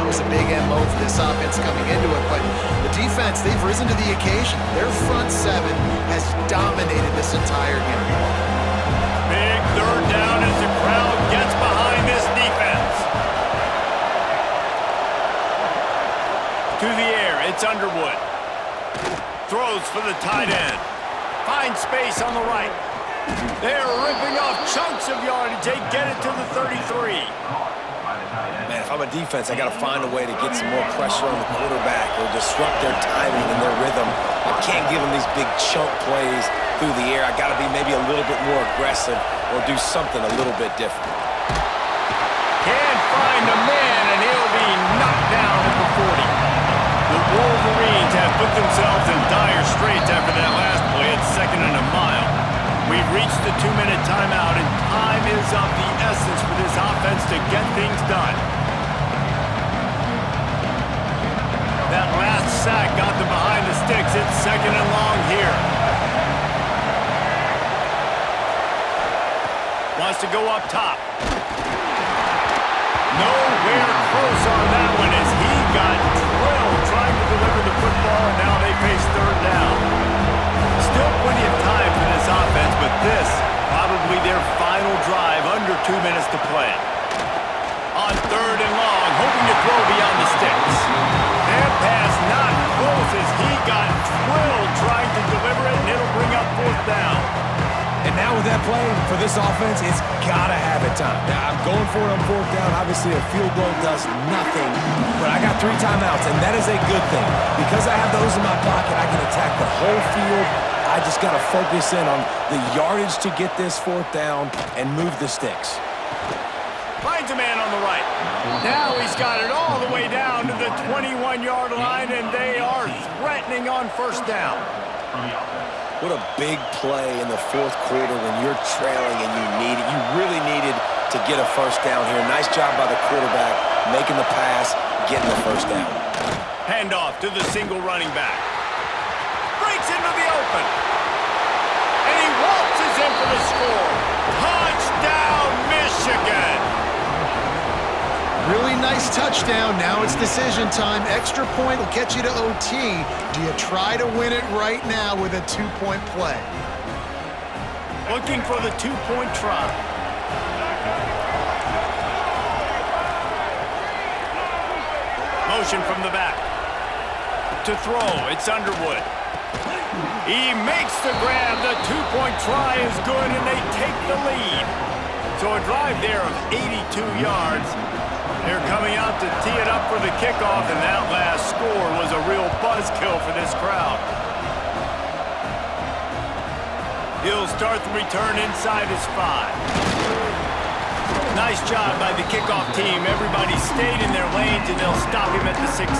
was a big MO for this offense coming into it, but the defense, they've risen to the occasion. Their front seven has dominated this entire game. Big third down as the crowd gets behind this defense. To the air, it's Underwood. Throws for the tight end. Finds space on the right. They're ripping off chunks of yardage. They get it to the 33. Man, if I'm a defense, I got to find a way to get some more pressure on the quarterback or disrupt their timing and their rhythm. I can't give them these big chunk plays through the air. I got to be maybe a little bit more aggressive or do something a little bit different. Can't find a man, and he'll be knocked down at the 40. The Wolverines have put themselves in dire straits after that last play at 2nd and a mile. We've reached the 2-minute timeout, and time is of the essence for this offense to get things done. That last sack got them behind the sticks. It's 2nd and long here. Wants to go up top. Nowhere close on that one as he got drilled trying to deliver the football, and now they face third down. Still plenty of time for this offense, but this probably their final drive, under 2 minutes to play. On 3rd and long, hoping to throw beyond the sticks. Their pass not close as he got drilled trying to deliver it, and it'll bring up 4th down. And now with that play, for this offense, it's got to have it time. Now, I'm going for it on 4th down. Obviously, a field goal does nothing, but I got 3 timeouts, and that is a good thing. Because I have those in my pocket, I can attack the whole field. I just got to focus in on the yardage to get this 4th down and move the sticks. Finds a man on the right. Now he's got it all the way down to the 21-yard line, and they are threatening on 1st down. What a big play in the 4th quarter when you're trailing and you really needed to get a 1st down here. Nice job by the quarterback, making the pass, getting the 1st down. Handoff to the single running back. Breaks into the open. And he waltzes in for the score. Touchdown, Michigan! Really nice touchdown. Now it's decision time. Extra point will get you to OT. Do you try to win it right now with a 2-point play? Looking for the 2-point try. Motion from the back. To throw, it's Underwood. He makes the grab. The 2-point try is good, and they take the lead. So a drive there of 82 yards. They're coming out to tee it up for the kickoff, and that last score was a real buzzkill for this crowd. He'll start the return inside his 5. Nice job by the kickoff team. Everybody stayed in their lanes, and they'll stop him at the 16.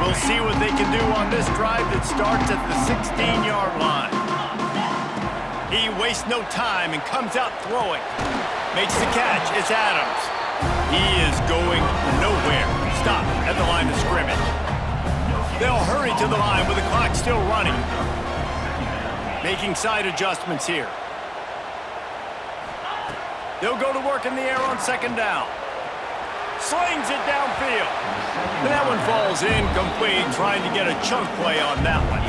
We'll see what they can do on this drive that starts at the 16-yard line. He wastes no time and comes out throwing. Makes the catch. It's Adams. He is going nowhere. Stop at the line of scrimmage. They'll hurry to the line with the clock still running. Making side adjustments here. They'll go to work in the air on 2nd down. Slings it downfield. And that one falls incomplete, trying to get a chunk play on that one.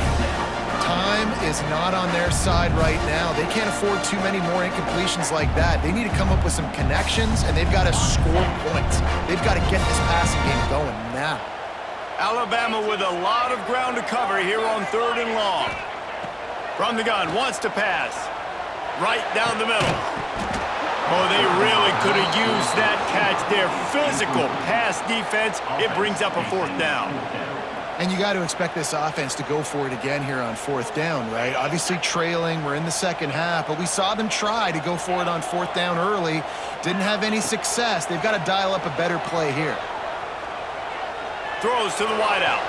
Time is not on their side right now. They can't afford too many more incompletions like that. They need to come up with some connections, and they've got to score points. They've got to get this passing game going now. Alabama with a lot of ground to cover here on 3rd and long. From the gun, wants to pass. Right down the middle. Oh, they really could have used that catch there. Physical pass defense. It brings up a 4th down. And you got to expect this offense to go for it again here on 4th down, right? Obviously trailing, we're in the 2nd half, but we saw them try to go for it on 4th down early. Didn't have any success. They've got to dial up a better play here. Throws to the wideout.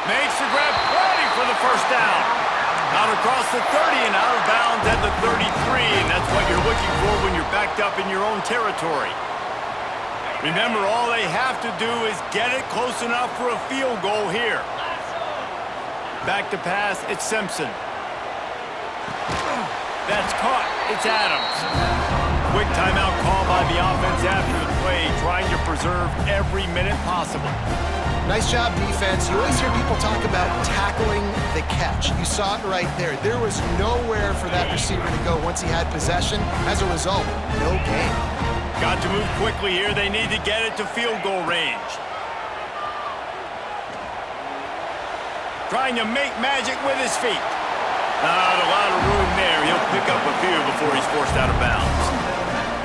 Makes the grab, plenty for the 1st down. Out across the 30 and out of bounds at the 33, and that's what you're looking for when you're backed up in your own territory. Remember, all they have to do is get it close enough for a field goal here. Back to pass, it's Simpson. That's caught. It's Adams. Quick timeout call by the offense after the play, trying to preserve every minute possible. Nice job, defense. You always hear people talk about tackling the catch. You saw it right there. There was nowhere for that receiver to go once he had possession. As a result, no gain. Got to move quickly here. They need to get it to field goal range. Trying to make magic with his feet. Not a lot of room there. He'll pick up a few before he's forced out of bounds.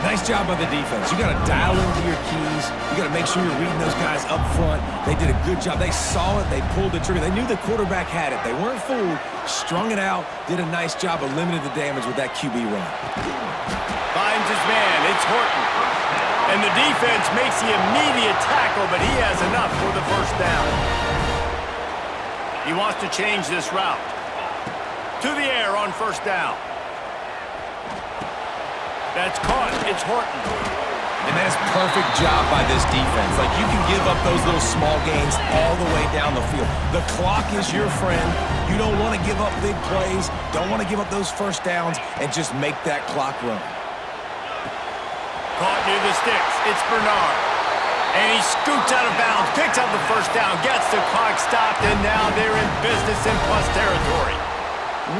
Nice job by the defense. You got to dial into your keys. You got to make sure you're reading those guys up front. They did a good job. They saw it. They pulled the trigger. They knew the quarterback had it. They weren't fooled. Strung it out. Did a nice job of limiting the damage with that QB run. Finds his man. It's Horton. And the defense makes the immediate tackle, but he has enough for the first down. He wants to change this route. To the air on first down. That's caught. It's Horton. And that is perfect job by this defense. Like, you can give up those little small gains all the way down the field. The clock is your friend. You don't want to give up big plays. Don't want to give up those first downs and just make that clock run. Caught near the sticks. It's Bernard. And he scoots out of bounds, picks up the first down, gets the clock stopped, and now they're in business in plus territory.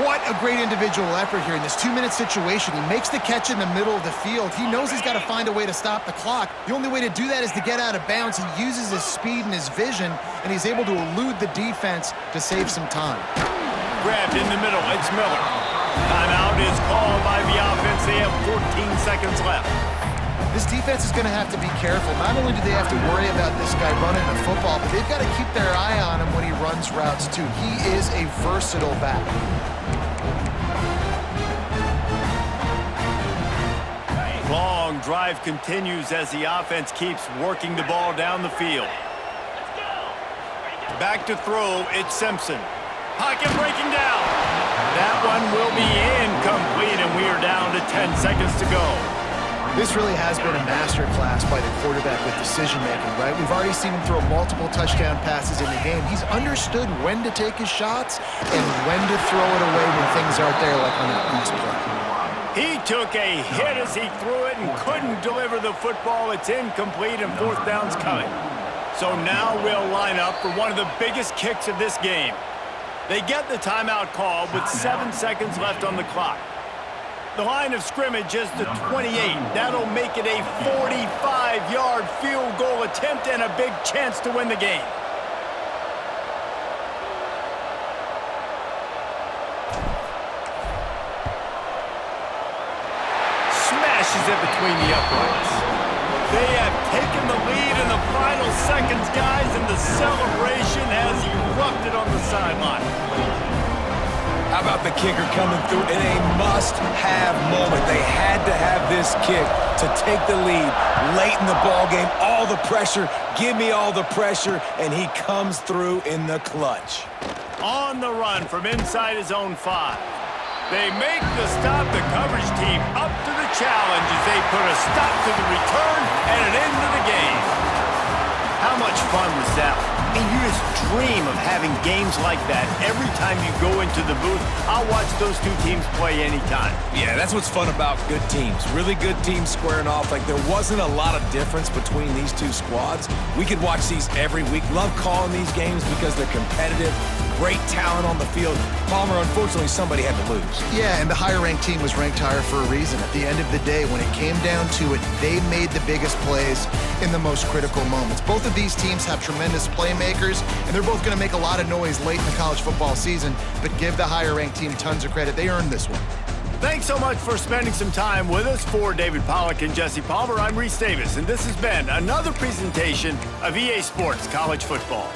What a great individual effort here in this 2-minute situation. He makes the catch in the middle of the field. He knows he's got to find a way to stop the clock. The only way to do that is to get out of bounds. He uses his speed and his vision, and he's able to elude the defense to save some time. Grabbed in the middle. It's Miller. Timeout is called by the offense. They have 14 seconds left. This defense is going to have to be careful. Not only do they have to worry about this guy running the football, but they've got to keep their eye on him when he runs routes too. He is a versatile back. Long drive continues as the offense keeps working the ball down the field. Back to throw, it's Simpson. Pocket breaking down. That one will be incomplete, and we are down to 10 seconds to go. This really has been a masterclass by the quarterback with decision-making, right? We've already seen him throw multiple touchdown passes in the game. He's understood when to take his shots and when to throw it away when things aren't there, like on that last play. He took a hit as he threw it and couldn't deliver the football. It's incomplete, and fourth down's coming. So now we'll line up for one of the biggest kicks of this game. They get the timeout call with 7 seconds left on the clock. The line of scrimmage is the 28. That'll make it a 45-yard field goal attempt and a big chance to win the game. Smashes it between the uprights. They have taken the lead in the final seconds, guys, and the celebration has erupted on the sideline. How about the kicker coming through in a must-have moment? They had to have this kick to take the lead late in the ball game. All the pressure, give me all the pressure, and he comes through in the clutch. On the run from inside his own 5. They make the stop. The coverage team up to the challenge as they put a stop to the return and an end to the game. How much fun was that? I mean, you just dream of having games like that every time you go into the booth. I'll watch those two teams play anytime. Yeah, that's what's fun about good teams. Really good teams squaring off. Like, there wasn't a lot of difference between these two squads. We could watch these every week. Love calling these games because they're competitive. Great talent on the field. Palmer, unfortunately, somebody had to lose. Yeah, and the higher-ranked team was ranked higher for a reason. At the end of the day, when it came down to it, they made the biggest plays in the most critical moments. Both of these teams have tremendous playmakers, and they're both going to make a lot of noise late in the college football season, but give the higher-ranked team tons of credit. They earned this one. Thanks so much for spending some time with us. For David Pollack and Jesse Palmer, I'm Reese Davis, and this has been another presentation of EA Sports College Football.